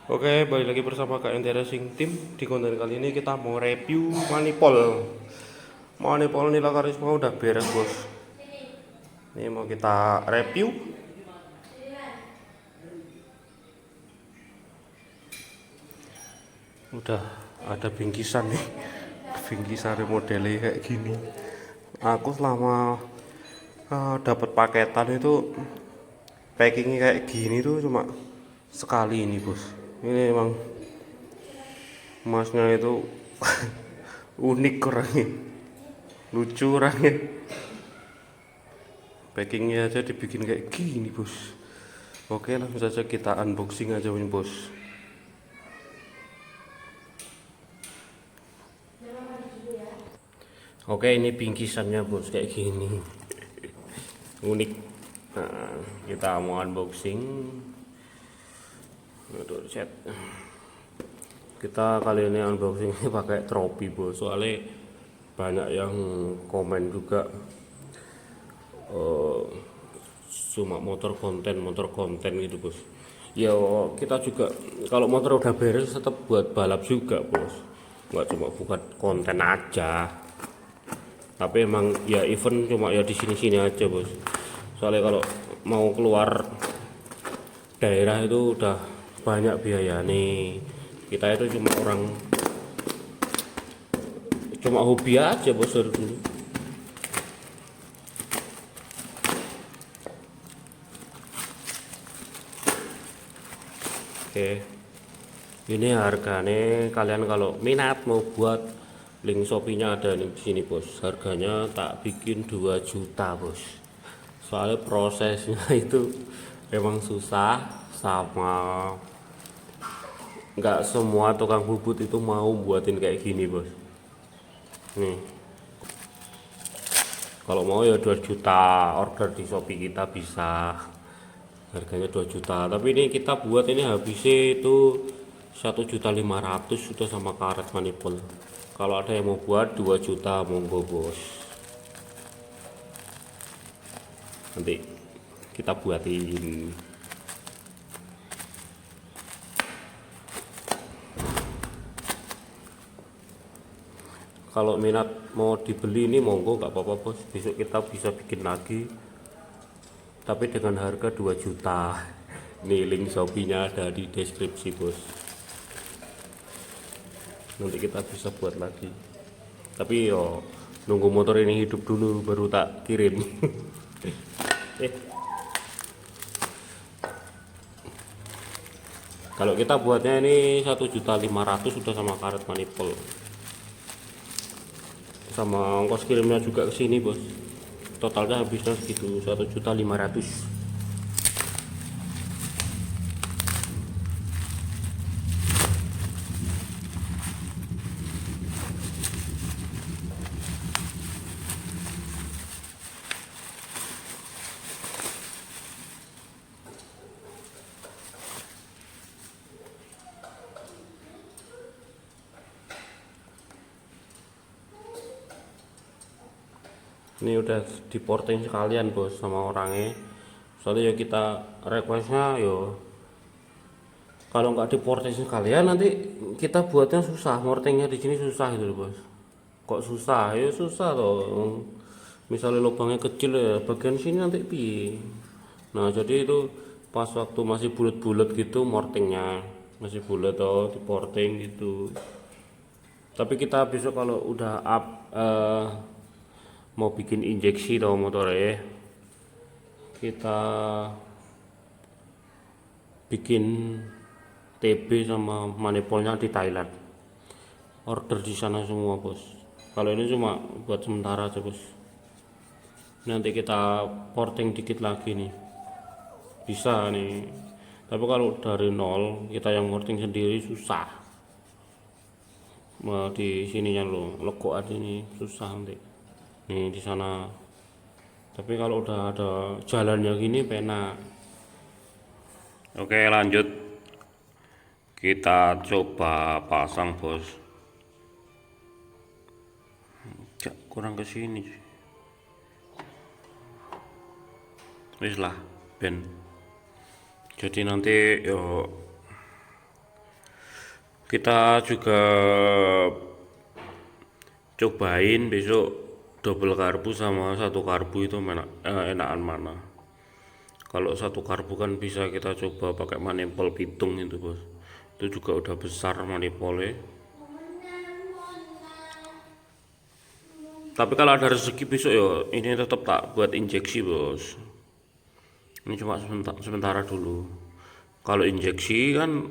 Oke, balik lagi bersama Kak NT Racing Team. Di konten kali ini kita mau review manifold. Manifold nilai karisma udah beres, bos. Ini mau kita review. Udah ada bingkisan nih. Bingkisan modelnya kayak gini. Aku selama dapat paketan itu packingnya kayak gini tuh cuma sekali ini, bos. Ini emang emasnya itu unik orangnya, lucu orangnya. Packingnya aja dibikin kayak gini, bos. Oke, langsung saja kita unboxing aja ini, bos. Oke, ini bingkisannya, bos, kayak gini, unik. Nah, kita mau unboxing. Aduh, set. Kita kali ini unboxing pakai tropi, bos. Soalnya banyak yang komen juga cuma motor konten gitu, bos. Ya kita juga kalau motor udah beres tetap buat balap juga, bos. Nggak cuma buat konten aja, tapi emang ya event cuma ya di sini-sini aja, bos. Soalnya kalau mau keluar daerah itu udah banyak biaya nih. Kita itu cuma hobi aja, bos, dari dulu. Oke, ini harganya, kalian kalau minat mau buat, link Shopee-nya ada di sini, bos. Harganya tak bikin 2 juta, bos. Soalnya prosesnya itu emang susah, sama nggak semua tukang bubut itu mau buatin kayak gini, bos. Nih, kalau mau ya 2 juta, order di Shopee kita bisa. Harganya 2 juta, tapi ini kita buat ini habisnya itu 1.500.000 sudah sama karet manifold. Kalau ada yang mau buat 2 juta, monggo, bos. Nanti kita buatin. Kalau minat mau dibeli ini monggo, nggak apa-apa, bos. Besok kita bisa bikin lagi, tapi dengan harga 2 juta. Nih, link Shopee-nya ada di deskripsi, bos. Nanti kita bisa buat lagi, tapi yo nunggu motor ini hidup dulu baru tak kirim. eh Kalau kita buatnya ini 1.500.000 sudah sama karet manifold, sama ongkos kirimnya juga ke sini, bos. Totalnya habisnya segitu, 1.500.000. Ini udah diporting sekalian, bos, sama orangnya. Soalnya ya kita requestnya yo, kalau nggak diporting sekalian nanti kita buatnya susah, portingnya di sini susah gitu, bos. Kok susah? Ya susah toh. Misalnya lubangnya kecil ya, bagian sini nanti pi. Nah, jadi itu pas waktu masih bulat-bulat gitu, mortingnya masih bulat toh, diporting gitu. Tapi kita besok kalau udah up, mau bikin injeksi tau motornya, kita bikin TB sama manifoldnya di Thailand, order di sana semua, bos. Kalau ini cuma buat sementara aja, bos. Nanti kita porting dikit lagi nih, bisa nih. Tapi kalau dari nol kita yang porting sendiri susah. Di sininya lo legokan ini susah nanti nih di sana. Tapi kalau udah ada jalannya gini penak. Oke, lanjut kita coba pasang, bos. Kurang ke sini, wis lah, ben. Jadi nanti yo Kita juga cobain besok double karbu sama satu karbu itu enakan mana. Kalau satu karbu kan bisa kita coba pakai manipol pitung itu bos, itu juga udah besar manipolnya. Tapi kalau ada rezeki besok ya ini tetap tak buat injeksi bos, ini cuma sementara dulu. Kalau injeksi kan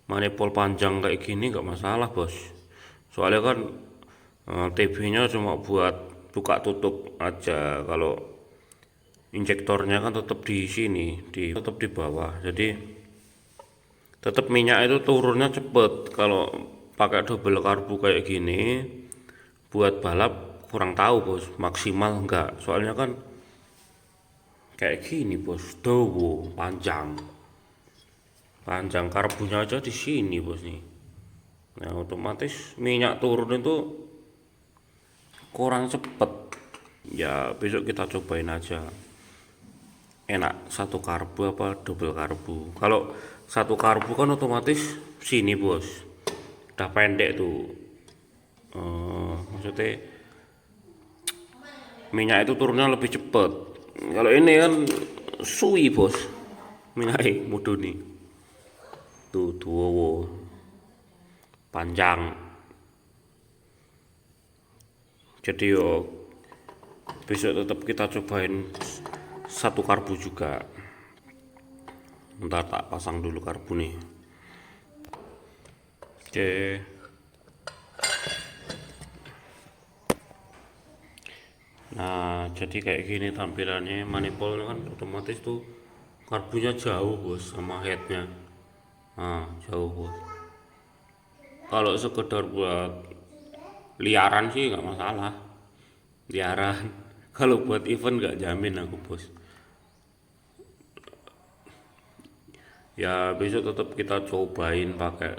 manipol panjang kayak gini nggak masalah bos, soalnya kan TB nya cuma buat buka tutup aja. Kalau injektornya kan tetap di sini, tetap di bawah, jadi tetap minyak itu turunnya cepet. Kalau pakai double karbu kayak gini buat balap kurang tahu bos, maksimal enggak, soalnya kan kayak gini bos, dowo panjang karbunya aja di sini bos nih. Nah otomatis minyak turun itu kurang cepet. Ya besok kita cobain aja enak satu karbu apa double karbu. Kalau satu karbu kan otomatis sini bos udah pendek tuh, maksudnya minyak itu turunnya lebih cepet. Kalau ini kan suwi bos, minyaknya muduni tuh tuwo panjang. Jadi yo besok tetap kita cobain satu karbu juga. Ntar tak pasang dulu karbu nih. Oke. Nah jadi kayak gini tampilannya manifold kan, otomatis tuh karbunya jauh bos sama headnya. Nah jauh bos. Kalau sekedar buat liaran sih nggak masalah, liaran. Kalau buat event nggak jamin aku bos. Ya besok tetap kita cobain pakai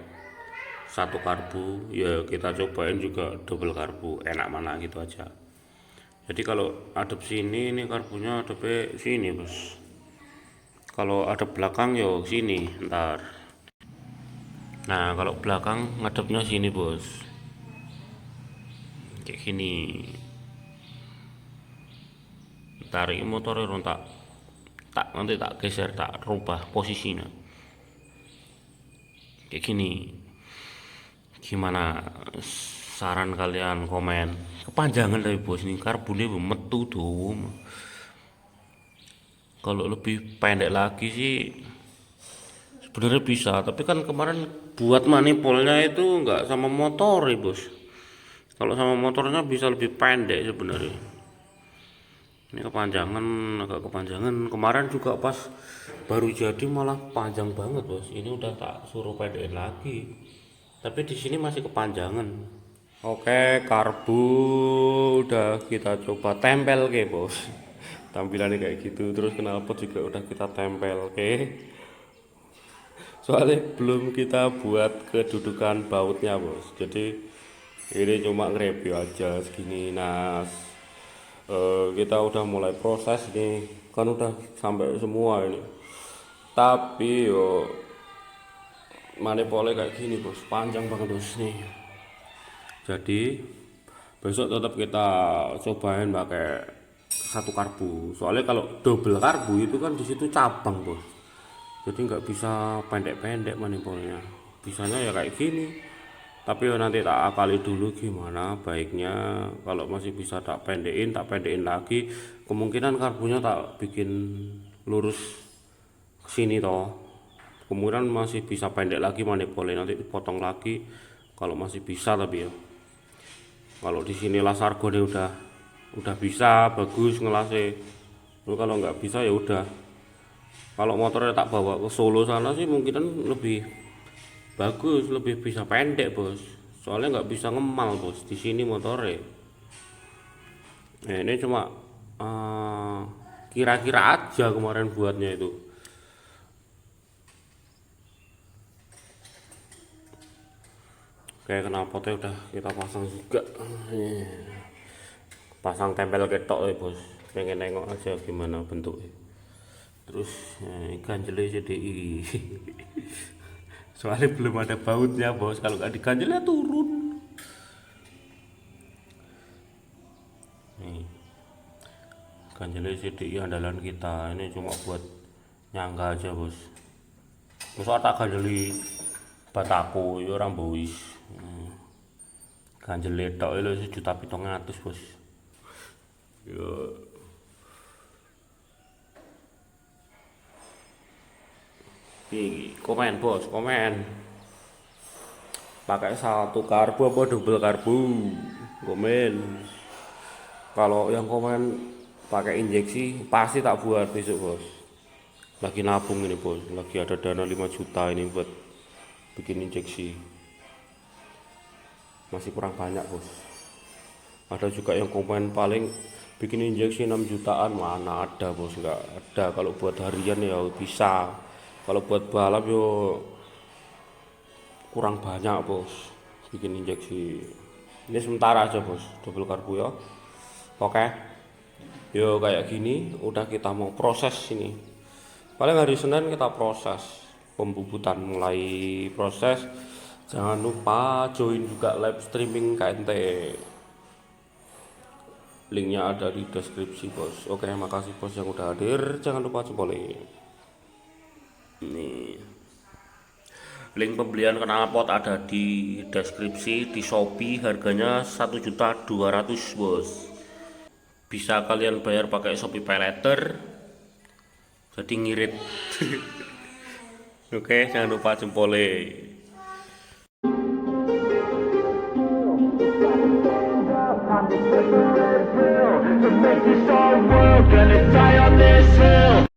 satu karbu, ya kita cobain juga double karbu, enak mana gitu aja. Jadi kalau adep sini ini karbunya adepnya sini bos, kalau adep belakang yo sini ntar. Nah kalau belakang ngadepnya sini bos, kayak gini. Ntar ini motornya tak nanti tak geser, tak rubah posisinya kayak gini. Gimana saran kalian, komen. Kepanjangan dari bos ini karbonnya metu tuh. Kalau lebih pendek lagi sih sebenarnya bisa, tapi kan kemarin buat manipolnya itu nggak sama motor ya bos. Kalau sama motornya bisa lebih pendek sebenarnya. Ini kepanjangan, agak kepanjangan. Kemarin juga pas baru jadi malah panjang banget bos. Ini udah tak suruh pendekin lagi, tapi di sini masih kepanjangan. Oke, karbu udah kita coba tempel ke bos. Tampilannya kayak gitu. Terus knalpot juga udah kita tempel ke. Soalnya belum kita buat kedudukan bautnya bos. Jadi ini cuma nge-review aja segini. Nah kita udah mulai proses nih, kan udah sampai semua ini. Tapi yo manipolnya kayak gini bos, panjang banget bos nih. Jadi besok tetap kita cobain pakai satu karbu. Soalnya kalau double karbu itu kan di situ cabang bos. Jadi nggak bisa pendek-pendek manipolnya. Bisanya ya kayak gini. Tapi nanti tak akali dulu gimana baiknya. Kalau masih bisa tak pendekin lagi. Kemungkinan karbunya tak bikin lurus sini toh. Kemungkinan masih bisa pendek lagi manipolnya, nanti dipotong lagi kalau masih bisa. Tapi ya kalau di sini las argonnya udah bisa bagus ngelasnya. Lalu kalau nggak bisa ya udah. Kalau motornya tak bawa ke Solo sana sih mungkin lebih bagus, lebih bisa pendek bos. Soalnya nggak bisa ngemal bos di sini motornya. Nah ini cuma kira-kira aja kemarin buatnya itu. Kayak knalpotnya udah kita pasang juga. Pasang tempel ketok ya bos. Pengen nengok aja gimana bentuknya. Terus ganjelnya jadi Soalnya belum ada bautnya bos, kalau nggak diganjel ya turun. Nih, ganjelnya CDI andalan kita ini cuma buat nyangga aja bos. Masa tak ganjeli bataku ya orang bois. Ganjel tok itu 1.700.000 bos. Yo. Komen bos, komen. Pakai satu karbu apa double karbu? Komen. Kalau yang komen pakai injeksi pasti tak buat besok bos. Lagi nabung ini bos, lagi ada dana 5 juta ini buat bikin injeksi. Masih kurang banyak bos. Ada juga yang komen paling bikin injeksi 6 jutaan, mana ada bos, nggak ada. Kalau buat harian ya bisa, kalau buat balap yo kurang banyak bos bikin injeksi. Ini sementara aja bos, double karbu ya. Oke, yo kayak gini udah kita mau proses ini, paling hari Senin kita proses pembubutan, mulai proses. Jangan lupa join juga live streaming KNT, linknya ada di deskripsi bos. Oke, makasih bos yang udah hadir, jangan lupa jempolin. Nih, link pembelian knalpot ada di deskripsi. Di Shopee harganya 1.200.000 bos. Bisa kalian bayar pakai Shopee Pay Later, jadi ngirit. Oke, jangan lupa jempolin. To make this all work, gonna die on this hill.